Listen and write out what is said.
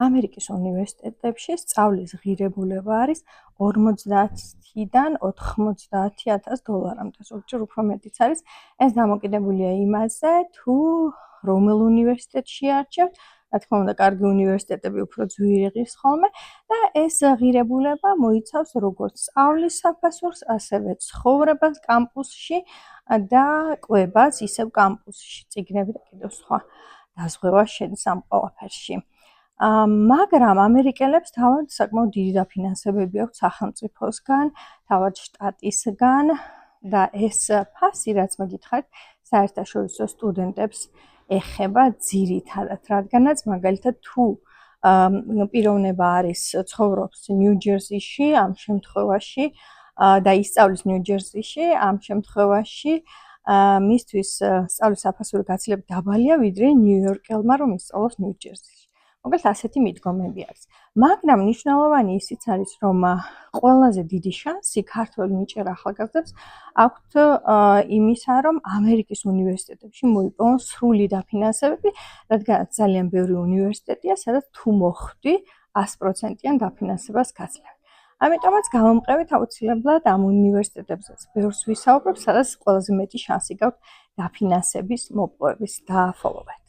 ამერიკის უნივერსიტეტებში სწავლის ღირებულება არის 50-დან 90,000 დოლარამდე, ზოგჯერ უფრო მეტიც არის. ეს დამოკიდებულია იმაზე, თუ რომელ უნივერსიტეტში არჩევთ. რა თქმა უნდა, კარგი უნივერსიტეტები უფრო ძვირი ღირს ხოლმე და ეს ღირებულება მოიცავს როგორც სწავლის საფასურს, ასევე ცხოვრებას კამპუსში და კვებას ისევ კამპუსში. წიგნები და კიდევ სხვა დაზღვევა შედის ამ ყველაფერში. მაგრამ ამერიკელებს თავად საკმაოდ დიდი დაფინანსებები აქვს სახელმწიფოსგან, თავად შტატისგან და ეს ფასი, რაც მოგითხარით, საერთაშორისო სტუდენტებს ეხება ძირითადად, რადგანაც მაგალითად თუ პიროვნება არის ცხოვრობს ნიუ-ჯერსიში, ამ შემთხვევაში და ისწავლის ნიუ-ჯერსიში, ამ შემთხვევაში მისთვის სწავლის საფასური გაცილებით დაბალია, ვიდრე ნიუ-იორკელმა რომ ისწავლოს ნიუ-ჯერსიში. მოკლედ ასეთი მიდგომები არის. მაგრამ მნიშვნელოვანი ისიც არის, რომ ყველაზე დიდი შანსი ქართველ ნიჭიერ ახალგაზრდებს აქვთ იმისა, რომ ამერიკის უნივერსიტეტებში მოიპოვონ სრული დაფინანსებები, რადგანაც ძალიან ბევრი უნივერსიტეტია, სადაც თუ მოხვდი 100%-იან დაფინანსებას გაცლევენ. ამიტომაც გამომყევით აუცილებლად ამ უნივერსიტეტებზეც ბევრს ვისაუბრებ, სადაც ყველაზე მეტი შანსი გაქვთ დაფინანსების მოპოვების და follow-up.